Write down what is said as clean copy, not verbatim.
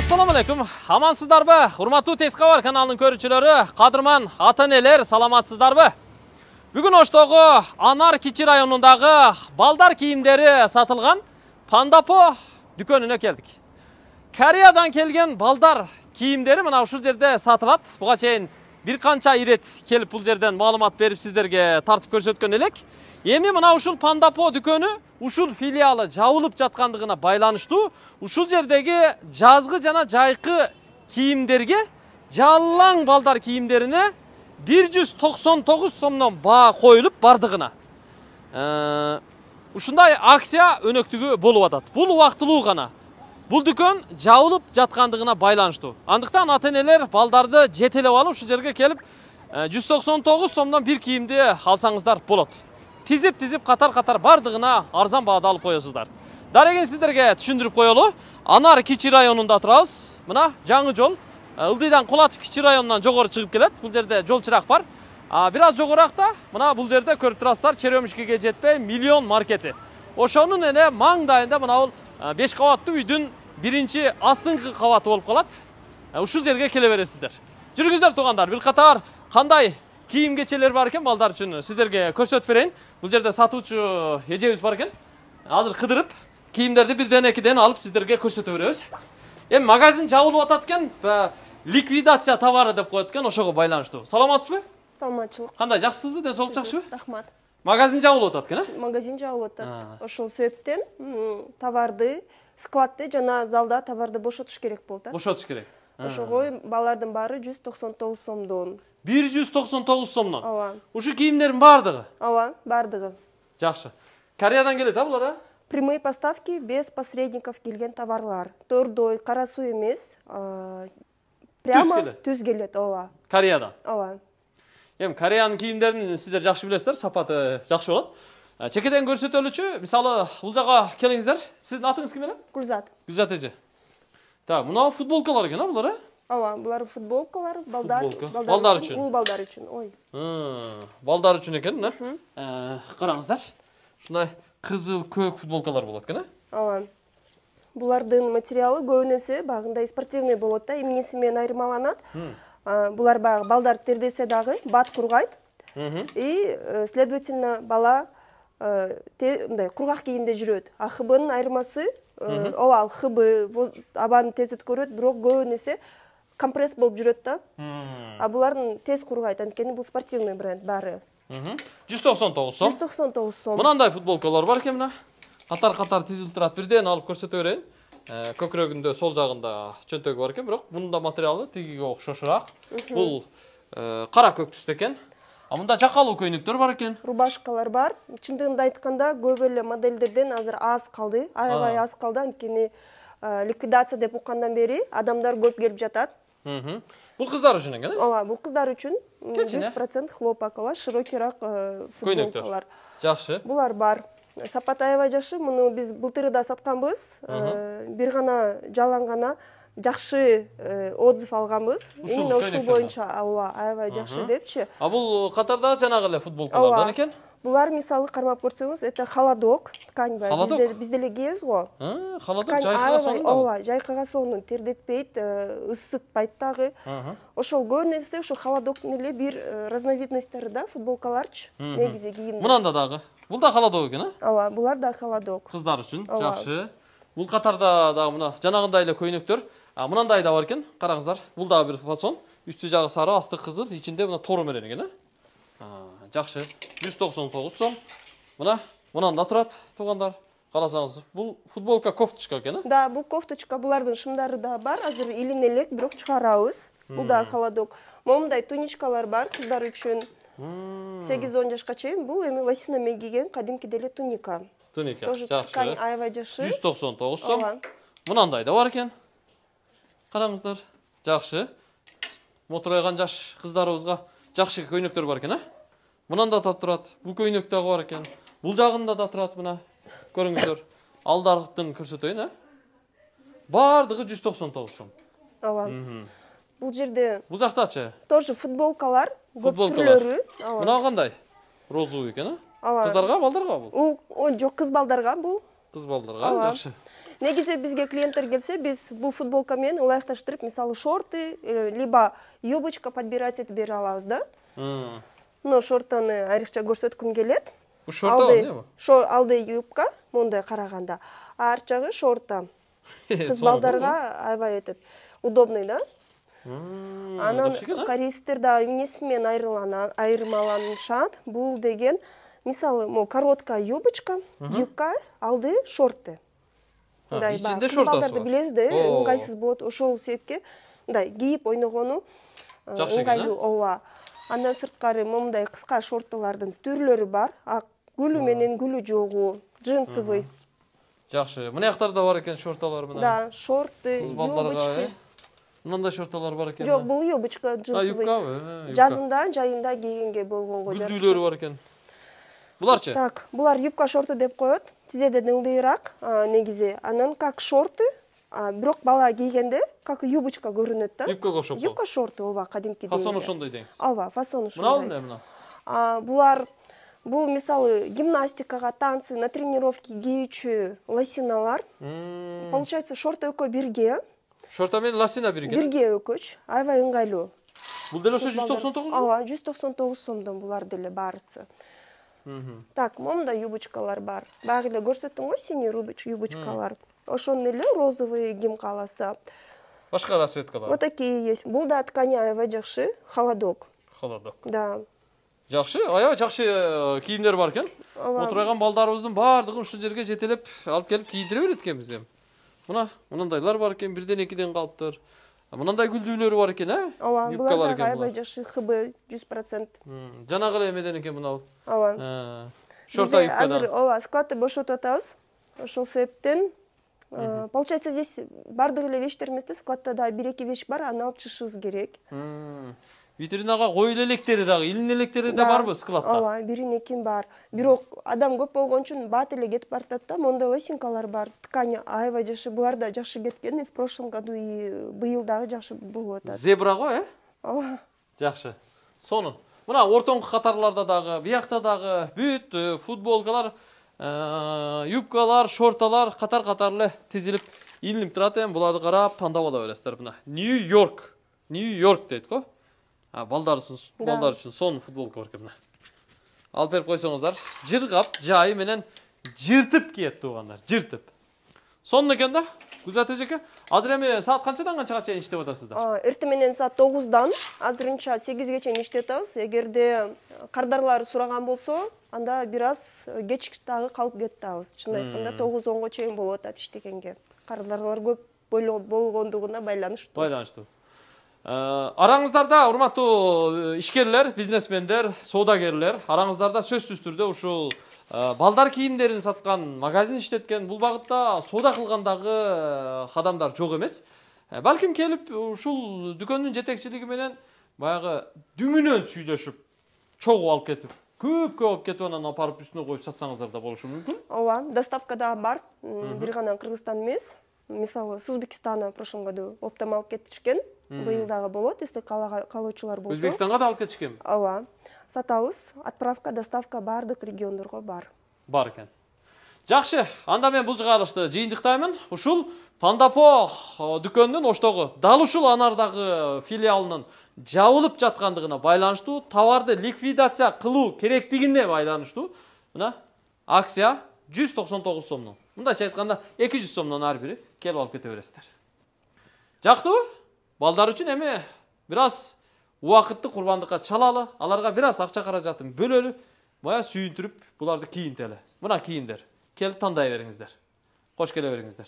Assalamu alaikum. Amansыздарбы? Урматтуу Тез кабар каналынын көрүүчүлөрү, кадырман ата-энелер, саламатсыздарбы? Бүгүн Оштогу Анар Кичи районундагы балдар кийимдери сатылган Пандапо дүкөнүнө келдик. Кореядан келген балдар кийимдери мына ушул жерде сатылат. Буга чейин бир канча ирет келип бул жерден маалымат берип сиздерге тартып көрсөткөн элек. Эми мына ушул Пандапо дүкөнү ушул филиалы жабылып жаткандыгына байланыштуу ушул жердеги жазгы жана жайкы кийимдерге жалаң балдар кийимдерине 199 сомдон баа коюлуп бардыгына. Ушундай акция өнөктүгү болуп атат. Бул убактылуу гана. Бул дүкөн жабылып жаткандыгына байланыштуу. Андыктан ата-энелер балдарды жетелеп алып ушул жерге келип 199 сомдон бир кийимди алсаңыздар болот. Тизип катар бардыгына арзан баада алып коесуздар. Дареген сиздерге түшүндүрүп коелу. Анар Кичи районунда турабыз. Мына жаңы жол. Ылдыйдан Кулатов Кичи районунан жогору чыгып келет. Бул жерде жол чырак бар. Бир аз жогоракта мына бул жерде көрүп турасыздар, Черемушкеге жетпей Миллион маркети. Ошонун эне маңдайында мына бул 5 кабаттуу үйдүн биринчи астыңкы кабаты болуп калат. Ушул жерге келе бересиздер. Жүргүңүздөр туугандар, бир катар кандай кийим кечелер бар экен балдар үчүн сиздерге көрсөтүп берейин. Бул жерде сатуучу эжебиз бар экен. Азыр кыдырып кийимдерди бирден экиден алып сиздерге көрсөтө беребиз. Эми магазин жабылып атат экен, ликвидация товары деп коет экен, ошого байланыштуу. Саламатсызбы? Саламатчылык. Кандай, жакшысызбы? Денсаулык жакшыбы? Рахмат. Магазин жабылып атат экен, Магазин жабылып атат. Ошол себептен товарды, складты жана залда товарды бошотуш керек болот. Бошотуш керек. Ошого балардын баары 199 сомдон. 199 сомдон. Ооба. Ушу кийимдердин бардыгы? Ооба, бардыгы. Жакшы. Кореядан келет, булар? Прямые поставки без посредников келген товарлар. Тордой, кара суу эмес, прямо түз келет, ооба. Кореядан. Ооба. Эми Кореянын кийимдерин сиздер жакшы билесиздер, сапаты жакшы болот. Чекеден көрсөтөлүчү, мисалы, бул жака келиңиздер. Сиздин атыңыз ким эле? Гүлзат. Гүлзат эже. Так, мына футболкалар экен, булар? Ооба, булар футболкалар, балдар үчүн. Бул балдар үчүн, ой. Балдар үчүн экен, да? Караңыздар. Ушундай кызыл, көк футболкалар болот экен, Ооба. Булардын материалы көбүнесе багындай спортивный болот да, эмнеси менен айырмаланат. Булар баягы балдар тердесе дагы бат кургайт. И, следовательно, бала мындай кургак кийимде жүрөт. ХБнын айырмасы, ооба, ХБ абаны тез өткөрөт, бирок көбүнесе компресс болуп жүрөт да. Булардын тез кургайт, анткени бул спортивный бренд баары. 199 сом. 199 сом. Мынандай футболкалар бар экен, мына. Катар тизилип турат. Бирден алып көрсөтө берейин. Көкүрөгүндө сол жагында чөнтөгү бар экен, бирок мунун да материалы тигиге окшошураак. Бул кара көк түстө экен. Мында жакалуу көйнөктөр бар экен. Рубашкалар бар. Чындыгында айтканда көп эле модельдерден азыр аз калды. Аябай аз калды, анткени ликвидация деп уккандан бери адамдар көп келип жатат. Бул кыздар үчүн экен, Ооба, бул кыздар үчүн 100% хлопок, широкийраак футболкалар. Жакшы. Булар бар. Сапат аябай жакшы. Муну биз былтыры да сатканбыз. Бир гана жалаң гана жакшы отзыв алганбыз. Именно ушул боюнча аябай жакшы депчи. Бул катарда жанагы эле футболкалардан экен? Булар мисалы кармап көрсөңүз, это холодок ткань бар. Биз деле кийебиз го. Холодок жайкыга сонун. Ооба, жайкыга сонун, тердетпейт, ысытпайт дагы. Ошол көбүнесе ошо холодоктун эле бир разновидностьтары да, футболкаларчы. Негизи кийим. Мынанда дагы. Бул да холодок экен, Ооба, булар да холодок. Кыздар үчүн жакшы. Бул катарда дагы мына жанагындай эле көйнөктөр. Мынандай да бар экен. Караңыздар. Бул дагы бир фасон. Үстү жагы сары, асты кызыл, ичинде мына тору менен экен, Жакшы. 199 сом. Мынанда турат, туугандар. Карасаңыз, бул футболка кофточка экен, Да, бул кофточка, булардын шымдары да бар. Азыр илине элек, бирок чыгарабыз. Бул да холодок. Момундай туничкалар бар кыздар үчүн. 8-10 жашка чейин бул эми лосинами кийген кадимки деле туника. Туника, жакшы. Ткань аябай жакшы. 199 сом. Мынандай да бар экен. Караңыздар. Жакшы. Моторойган жаш кыздарыбызга жакшы көйнөктөр бар экен, Мынанда да турат. Бул көйнөк дагы бар экен. Бул жагында да турат мына. Көрүңүздөр. Алдарыктын көрсөтөйүн, Бардыгы 199 сом. Ооба. Бул жерде Бул жактачы? Тоже футболкалар, көп түрлөрү. Мына кандай? Розовый экен, Ооба. Кыздарга, балдарга бул? Жок, кыз балдарга бул. Кыз балдарга, жакшы. негизи бизге клиенттер келсе, биз бул футболка менен ылайыкташтырып, мисалы шорты, либо юбочка подбирать этип бере алабыз да. Но шортаны айрыкча көрсөткүм келет. Бул шорта эмне? Алды юбка, мындай караганда. Ар жагы шорта. Кыз балдарга аябай этет. Удобный да. Анан корейстер да эмнеси менен айырмаланышат. Бул деген мисалы, короткая юбочка, юбка, алды шорты. Мындай ичинде кыз шортасы балдарды бар. билесиз да, ыңгайсыз болот. Ошол себепке мындай кийип ойногону ыңгайлуу. Ооба. Андан сырткары мындай кыска шорталардын түрлөрү бар. Ак гүлү менен гүлү жогу, джинсовый. Жакшы. Мына жактарда бар экен шорталар мына. Да, шорты, юбочка. Мындай шорталар бар экен. Жок, бул юбочка джинсовый. Юбка. Жазында, жайында кийгенге болгонго жакшы. Гүлдүүлөрү бар экен. Буларчы? Так, булар юбка шорты деп коет. Тизеден ылдыйраак негизи. Анан как шорты, бирок бала кийгенде как юбочка көрүнөт да. Юбкага окшоп. Юбка шорты, ооба, кадимки. Фасон ошондой деңиз. Ооба, фасон ошондой. Мына эмне? Булар бул мисалы гимнастикага, танцы, на тренировке кийүүчү лосиналар. Получается, шорт экөө бирге. Шорта менен лосина бирге. Бирге экөөч, аябай ыңгайлуу. Бул деле ошо 199? Ооба, 199 сомдон булар деле баарысы. Так, момда юбочкалар бар. Багы эле көрсөттүм го, синий юбочкалар. Ошонун эле розовый ким кааласа. Башка расцветкалар. Вот такие есть. Бул да ткани аябай жакшы, холодок. Холодок. Да. Жакшы, аябай жакшы кийимдер бар экен. Отурган балдарыбыздын баардыгын ушул жерге жетелеп алып келип кийдире берет экенбиз эми. Мынандайлар бар экен, бирден экиден калыптыр. Мынандай гүлдүүлөрү бар экен, Ооба, юбкалар булар аябай жакшы, ХБ 100%. Жанагы эле эмеден экен мына. Ооба. Шорта юбкадан. Азыр ооба, складты бошотуп атабыз. Ошол себептен получается, здесь бардык эле вещтерибизде складта да 1-2 вещь бар, аны алып чыгышыбыз керек. Витринага кой электери дагы, илин электери да барбы складта? Ооба, бирин экин бар. Бирок адам көп болгон үчүн бат эле кетип баратат да, мондой лосинкалар бар. Ткань аябай жакшы, булар да жакшы кеткен. В прошлом году и быйыл дагы жакшы болуп атат. Зебра го, Ооба. Жакшы. Сонун. Мына ортоңку катарларда дагы, биякта дагы бүт футболкалар, юбкалар, шорталар катар-катар эле тизилип илинип турат эми. Буларды карап тандап ала бересиздер мына. Нью-Йорк. Нью-Йорк дейт го. Балдар үчүн сонун футболка бар экен мына. Алып берип койсоңуздар, жыргап, жайы менен жыртып киет туугандар, жыртып. Сонун экен да. Гүлзат эжеке, азыр эми саат канчадан канчага чейин иштеп атасыздар? Эртең менен саат 9-дан азырынча 8-ге чейин иштеп атабыз. Эгерде кардарлар сураган болсо, анда бир аз кеч дагы калып кетабыз. Чын айтканда 9-10го чейин болуп атат иштегенге. Кардарлар көп болгондугуна байланыштуу. Араңыздарда урматтуу ишкерлер, бизнесмендер, соодагерлер, араңыздарда сөзсүз түрдө ушул балдар кийимдерин саткан магазин иштеткен, бул багытта соода кылгандагы адамдар жок эмес. Балким келип ушул дүкөндүн жетекчилиги менен баягы дүңүнөн сүйлөшүп, чогуу алып кетип, көп алып кетип анан апарып үстүнө коюп сатсаңыздар да болушу мүмкүн. Ооба, доставка да бар. Бир гана Кыргызстан эмес. Мисалы, с Узбекистана в прошлом году оптом алып кетишкен. Быйыл дагы болот, если калоочулар болсо. Өзбекстанга да алып кетишкен. Ооба. Сатабыз. Отправка, доставка бардык региондорго бар. Бар экен. Жакшы, анда мен бул чыгарылышты жыйынтыктаймын. Ушул Пандапо дүкөнүнүн оштогу дал ушул анардагы филиалынын жабылып жаткандыгына байланыштуу, товарды ликвидация кылуу керектигине байланыштуу мына акция 199 сомдон. Мындайча айтканда 200 сомдон ар бири келип алып кете бересиздер. Жактыбы? Балдар үчүн эми бир аз убакытты курбандыкка чалалы, аларга бир аз акча каражатын бөлөлү, бая сүйүндүрүп буларды кийинтели. Мына кийимдер. Келип тандай бериңиздер. Кош келе бериңиздер.